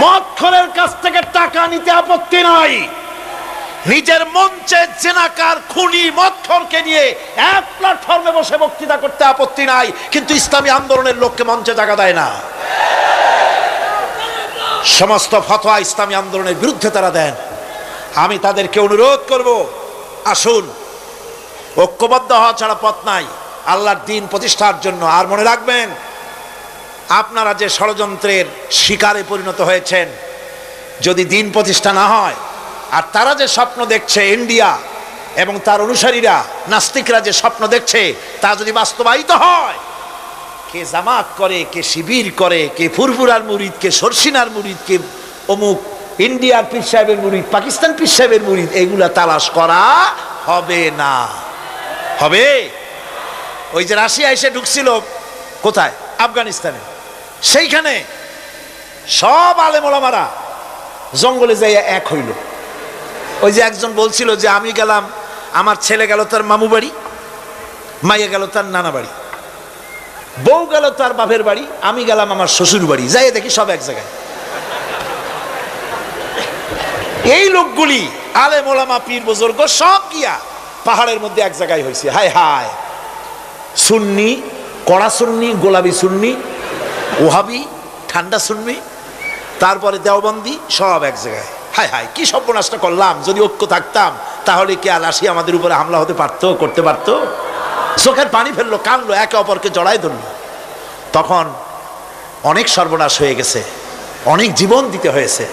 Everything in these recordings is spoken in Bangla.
মদখোরের কাছ থেকে টাকা নিতে আপত্তি নাই, নিজের মঞ্চে জেনাকার খুনি মদখোরকে নিয়ে এক প্ল্যাটফর্মে বসে বক্তৃতা করতে আপত্তি নাই, কিন্তু ইসলামী আন্দোলনের লোককে মঞ্চে জায়গা দেয় না। সমস্ত ফতোয়া ইসলামী আন্দোলনের বিরুদ্ধে তারা দেন। আমি তাদেরকে অনুরোধ করব, আসুন, ঐক্যবদ্ধ হওয়া ছাড়া পথ নাই আল্লাহর দ্বীন প্রতিষ্ঠার জন্য। আর মনে রাখবেন, আপনারা যে ষড়যন্ত্রের শিকারে পরিণত হয়েছেন, যদি দ্বীন প্রতিষ্ঠা না হয়, আর তারা যে স্বপ্ন দেখছে, ইন্ডিয়া এবং তার অনুসারীরা নাস্তিকরা যে স্বপ্ন দেখছে, তা যদি বাস্তবায়িত হয়, কে জামাত করে, কে শিবির করে, কে ফুরফুরার মুরিদ, কে সরসিনার মুরিদ, কে অমুক ইন্ডিয়ার পীর সাহেবের মুরিদ, পাকিস্তান পীর সাহেবের মুরিদ, এগুলা তালাশ করা হবে না। হবে? ওই যে রাশিয়া এসে ঢুকছিল কোথায়? আফগানিস্তানে। সেইখানে সব আলেম ওলামারা জঙ্গলে যাই এক হইল। ওই যে একজন বলছিল যে আমি গেলাম, আমার ছেলে গেল তার মামু বাড়ি, মাইয়া গেল তার নানা বাড়ি, বউ গেল তার বাপের বাড়ি, আমি গেলাম আমার শ্বশুর বাড়ি, যাই দেখি সব এক জায়গায়। এই লোকগুলি আলেম ওলামা পীর বুজুর্গ সব গিয়া পাহাড়ের মধ্যে এক জায়গায় হয়েছে। হায় হায়, সুন্নি, কড়া সুন্নি, গোলাপি সুন্নি, ওহাবি, ঠান্ডা সুন্নি, তারপরে দেওবন্দি, সব এক জায়গায়। হায় হায়, কি সর্বনাশটা করলাম! যদি ঐক্য থাকতাম তাহলে কি আলাসি আমাদের উপরে হামলা হতে পারতো, করতে পারতো? চোখের পানি ফেললো, কানলো, একে অপরকে জড়াই ধরলো। তখন অনেক সর্বনাশ হয়ে গেছে, অনেক জীবন দিতে হয়েছে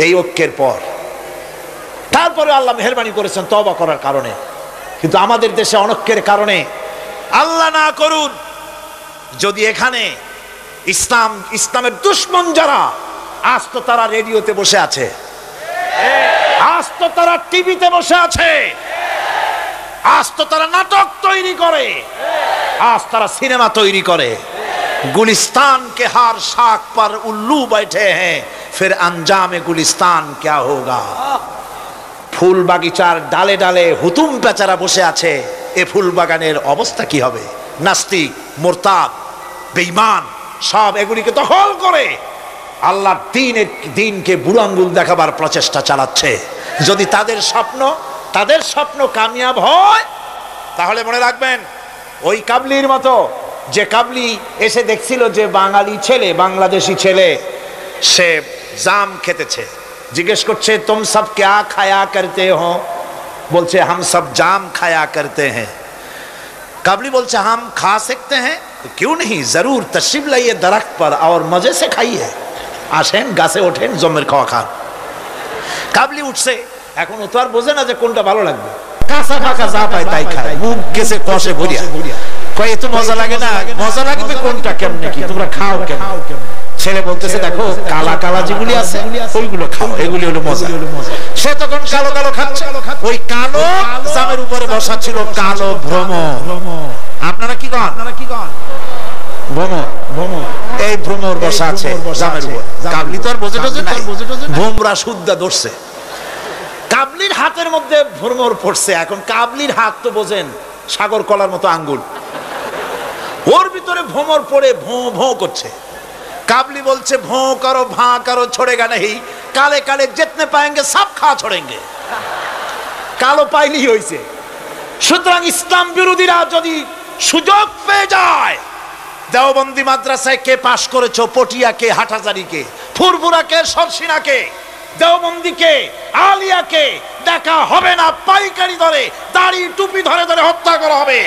এই ঐক্যের পর। তারপরে আল্লাহ মেহেরবানি করেছেন তওবা করার কারণে। কিন্তু আমাদের দেশে অনৈক্যের কারণে, আল্লাহ না করুন, যদি এখানে ইসলামের দুশ্মন যারা, আজ তো তারা রেডিওতে বসে আছে, আজ তো তারা টিভিতে বসে আছে, আজ তো তারা নাটক তৈরি করে, আজ তারা সিনেমা তৈরি করে। গুলিস্তান के हर शाख पर उल्लू बैठे हैं, फिर अंजाम गुलिस्तान क्या होगा। ফুল বাগিচার ডালে ডালে হুতুম পেচারা বসে আছে, এ ফুল বাগানের অবস্থা কি হবে? নাস্তিক, মোরতাদ, বেঈমান সব এগুলিকে দখল করে আল্লাহর দ্বীনকে বুড়ো আঙ্গুল দেখাবার প্রচেষ্টা চালাচ্ছে। যদি তাদের স্বপ্ন কামিয়াব হয়, তাহলে মনে রাখবেন, ওই কাবলির মতো, যে কাবলি এসে দেখছিল যে বাঙালি ছেলে, বাংলাদেশি ছেলে, সে জাম খেতেছে, জিজ্ঞেস করছে তুম সব ক্যা খায়া করতে হো? বলছে হাম সব জাম খায়া করতে হ্যাঁ। কাবলি বলছে হাম খা सकते हैं, क्यों नहीं, जरूर तशरीफ लाइए दरख्त पर और मजे से खाइए। আসেন, গাছে ওঠেন, জমের খাওয়া খান। কাবলি উঠছে, এখন ও তো আর বোঝে না যে কোনটা ভালো লাগবে, কাঁচা পাকা যা পায় তাই খায়, মুখ গেছে কষে ভরিয়া। কয় এত মজা লাগে না, মজা লাগবে কোনটা, কেমনে কি, তোমরা খাও কেন? ছেলে বলতেছে দেখো কালা কালা যেগুলি আছে ওইগুলো খাও, এগুলি হলো মজা। সে তখন কালো কালো খাচ্ছে। ওই কালো জামের উপরে বসা ছিল কালো ভ্রমর। আপনারা কি কন? ভ্রমর, এই ভ্রমর বসা আছে জামের উপর। কাবলি তো আর বোঝে টোঝে নাই, ভোমরা সুদ্ধা ধরছে। কাবলির হাতের মধ্যে ভ্রমর পড়ছে। এখন কাবলির হাত তো বোঝেন সাগর কলার মতো আঙ্গুল, ওর ভিতরে ভ্রমর পড়ে ভোঁ ভোঁ করছে। काबली बोलছে भों करो भां करो छोड़ेगा नहीं, काले काले जितने पाएंगे सब खा छोड़ेंगे। কালো পাইলেই হইছে। সুতরাং ইসলাম বিরোধীরা যদি সুযোগ পেয়ে যায়, দেওবন্দি মাদ্রাসায় কে পাশ করেছো, পটিয়াকে, হাটহাজারীকে, ফুরফুরাকে, সরসিনাকে, দেওবন্দিকে, আলিয়াকে দেখা হবে না, পাইকারি ধরে দাড়ি টুপি ধরে ধরে হত্যা করা হবে।